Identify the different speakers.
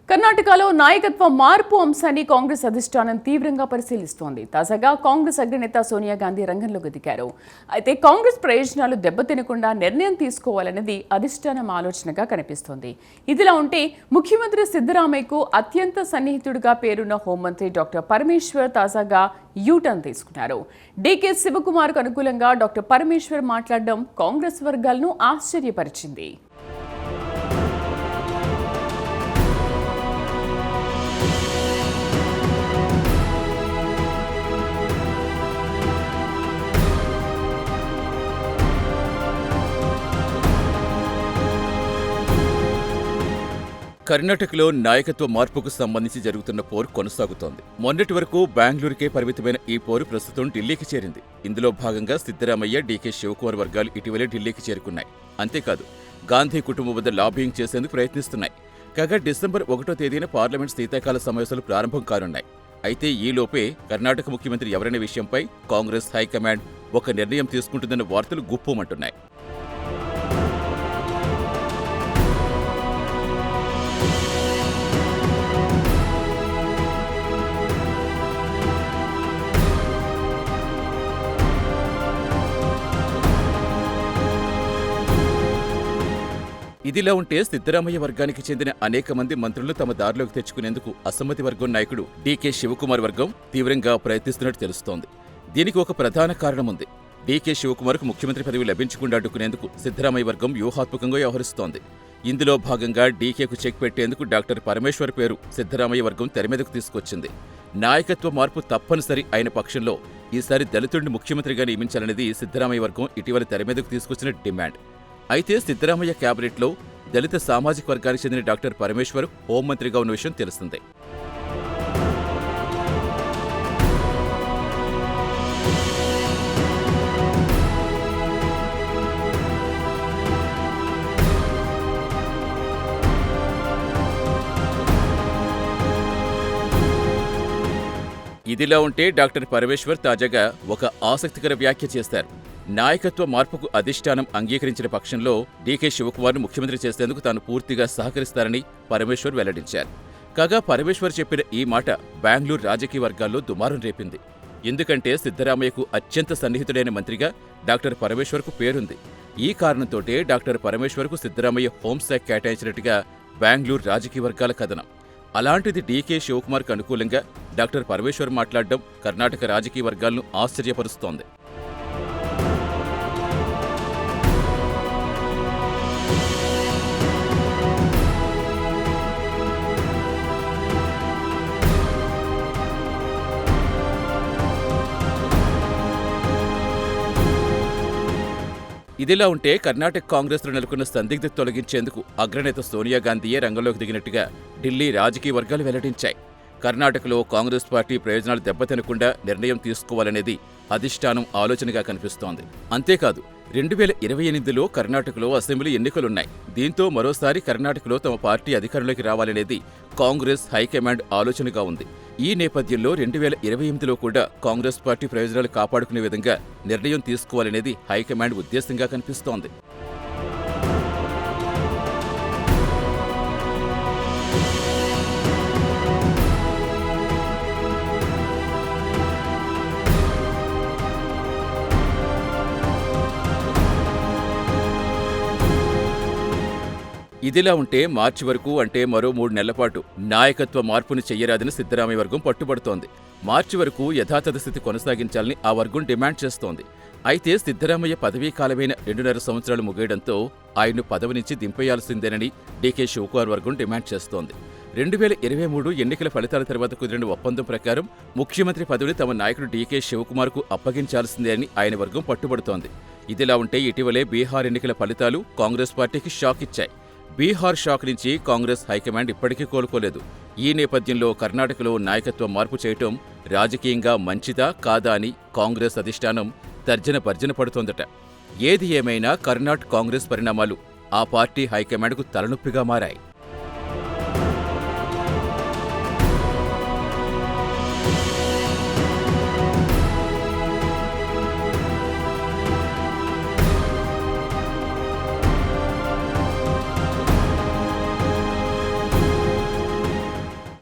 Speaker 1: కర్ణాటకలో నాయకత్వ మార్పు అంశాన్ని కాంగ్రెస్ అధిష్టానం తీవ్రంగా పరిశీలిస్తోంది. తాజాగా కాంగ్రెస్ అగ్రనేత సోనియా గాంధీ రంగంలోకి దిగారు. అయితే కాంగ్రెస్ ప్రయోజనాలు దెబ్బతినకుండా నిర్ణయం తీసుకోవాలన్నది అధిష్టానం ఆలోచనగా కనిపిస్తోంది. ఇదిలా ఉంటే ముఖ్యమంత్రి సిద్ధరామయ్యకు అత్యంత సన్నిహితుడిగా పేరున్న హోంమంత్రి డాక్టర్ పరమేశ్వర్ తాజాగా యూటర్న్ తీసుకున్నారు. డీకే శివకుమార్కు అనుకూలంగా డాక్టర్ పరమేశ్వర్ మాట్లాడడం కాంగ్రెస్ వర్గాలను ఆశ్చర్యపరిచింది.
Speaker 2: కర్ణాటకలో నాయకత్వ మార్పుకు సంబంధించి జరుగుతున్న పోరు కొనసాగుతోంది. మొన్నటి వరకు బెంగళూరుకే పరిమితమైన ఈ పోరు ప్రస్తుతం ఢిల్లీకి చేరింది. ఇందులో భాగంగా సిద్ధరామయ్య, డీకే శివకుమార్ వర్గాలు ఇటీవలే ఢిల్లీకి చేరుకున్నాయి. అంతేకాదు, గాంధీ కుటుంబం వద్ద లాబింగ్ చేసేందుకు ప్రయత్నిస్తున్నాయి. కాగా డిసెంబర్ 1వ తేదీన పార్లమెంట్ శీతాకాల సమావేశాలు ప్రారంభం కానున్నాయి. అయితే ఈలోపే కర్ణాటక ముఖ్యమంత్రి ఎవరనే విషయంపై కాంగ్రెస్ హైకమాండ్ ఒక నిర్ణయం తీసుకుంటుందన్న వార్తలు గుప్పుమంటున్నాయి. ఇదిలా ఉంటే సిద్ధరామయ్య వర్గానికి చెందిన అనేక మంది మంత్రులు తమ దారిలోకి తెచ్చుకునేందుకు అసమ్మతి వర్గం నాయకుడు డీకే శివకుమార్ వర్గం తీవ్రంగా ప్రయత్నిస్తున్నట్టు తెలుస్తోంది. దీనికి ఒక ప్రధాన కారణముంది. డీకే శివకుమార్కు ముఖ్యమంత్రి పదవి లభించకుండా అడ్డుకునేందుకు సిద్ధరామయ్య వర్గం వ్యూహాత్మకంగా వ్యవహరిస్తోంది. ఇందులో భాగంగా డీకేకు చెక్ పెట్టేందుకు డాక్టర్ పరమేశ్వర్ పేరు సిద్ధరామయ్య వర్గం తెరమీదకు తీసుకొచ్చింది. నాయకత్వ మార్పు తప్పనిసరి అయిన పక్షంలో ఈసారి దళితుడిని ముఖ్యమంత్రిగా నియమించాలనేది సిద్ధరామయ్య వర్గం ఇటీవల తెరమీదకు తీసుకొచ్చిన డిమాండ్. అయితే సిద్ధరామయ్య క్యాబినెట్లో దళిత సామాజిక వర్గానికి చెందిన డాక్టర్ పరమేశ్వర్ హోంమంత్రిగా ఉన్న విషయం తెలిసిందే. ఇదిలా ఉంటే డాక్టర్ పరమేశ్వర్ తాజాగా ఒక ఆసక్తికర వ్యాఖ్య చేశారు. నాయకత్వ మార్పుకు అధిష్టానం అంగీకరించిన పక్షంలో డీకే శివకుమార్ను ముఖ్యమంత్రి చేసేందుకు తాను పూర్తిగా సహకరిస్తారని పరమేశ్వర్ వెల్లడించారు. కాగా పరమేశ్వర్ చెప్పిన ఈ మాట బెంగళూరు రాజకీయ వర్గాల్లో దుమారం రేపింది. ఎందుకంటే సిద్ధరామయ్యకు అత్యంత సన్నిహితుడైన మంత్రిగా డాక్టర్ పరమేశ్వర్కు పేరుంది. ఈ కారణంతోటే డాక్టర్ పరమేశ్వర్కు సిద్ధరామయ్య హోంశాఖ కేటాయించినట్టుగా బెంగళూరు రాజకీయ వర్గాల కథనం. అలాంటిది డీకే శివకుమార్కు అనుకూలంగా డాక్టర్ పరమేశ్వర్ మాట్లాడడం కర్ణాటక రాజకీయ వర్గాలను ఆశ్చర్యపరుస్తోంది. ఇదిలా ఉంటే కర్ణాటక కాంగ్రెస్లో నెలకొన్న సందిగ్ధత తొలగించేందుకు అగ్రనేత సోనియా గాంధీయే రంగంలోకి దిగినట్టుగా ఢిల్లీ రాజకీయ వర్గాలు వెల్లడించాయి. కర్ణాటకలో కాంగ్రెస్ పార్టీ ప్రయోజనాలు దెబ్బతినకుండా నిర్ణయం తీసుకోవాలనేది అధిష్టానం ఆలోచనగా కనిపిస్తోంది. అంతేకాదు, 2028లో కర్ణాటకలో అసెంబ్లీ ఎన్నికలున్నాయి. దీంతో మరోసారి కర్ణాటకలో తమ పార్టీ అధికారంలోకి రావాలనేది కాంగ్రెస్ హైకమాండ్ ఆలోచనగా ఉంది. ఈ నేపథ్యంలో 2028లో కూడా కాంగ్రెస్ పార్టీ ప్రయోజనాలు కాపాడుకునే విధంగా నిర్ణయం తీసుకోవాలనేది హైకమాండ్ ఉద్దేశంగా కనిపిస్తోంది. ఇదిలా ఉంటే మార్చి వరకు అంటే మరో 3 నెలల పాటు నాయకత్వ మార్పును చెయ్యరాదని సిద్ధరామయ్య వర్గం పట్టుబడుతోంది. మార్చి వరకు యథాతథ స్థితి కొనసాగించాలని ఆ వర్గం డిమాండ్ చేస్తోంది. అయితే సిద్ధరామయ్య పదవీ కాలమైన 2.5 సంవత్సరాలు ముగియడంతో ఆయన్ను పదవి నుంచి దింపేయాల్సిందేనని డీకే శివకుమార్ వర్గం డిమాండ్ చేస్తోంది. 2023 ఎన్నికల ఫలితాల తర్వాత కుదిరిన ఒప్పందం ప్రకారం ముఖ్యమంత్రి పదవిని తమ నాయకుడు డీకే శివకుమార్కు అప్పగించాల్సిందే అని ఆయన వర్గం పట్టుబడుతోంది. ఇదిలా ఉంటే ఇటీవలే బీహార్ ఎన్నికల ఫలితాలు కాంగ్రెస్ పార్టీకి షాక్ ఇచ్చాయి. బీహార్ షాక్ నుంచి కాంగ్రెస్ హైకమాండ్ ఇప్పటికీ కోలుకోలేదు. ఈ నేపథ్యంలో కర్ణాటకలో నాయకత్వ మార్పు చేయటం రాజకీయంగా మంచిదా కాదా అని కాంగ్రెస్ అధిష్టానం తర్జన భర్జన పడుతోందట. ఏది ఏమైనా కర్ణాటక కాంగ్రెస్ పరిణామాలు ఆ పార్టీ హైకమాండ్కు తలనొప్పిగా మారాయి.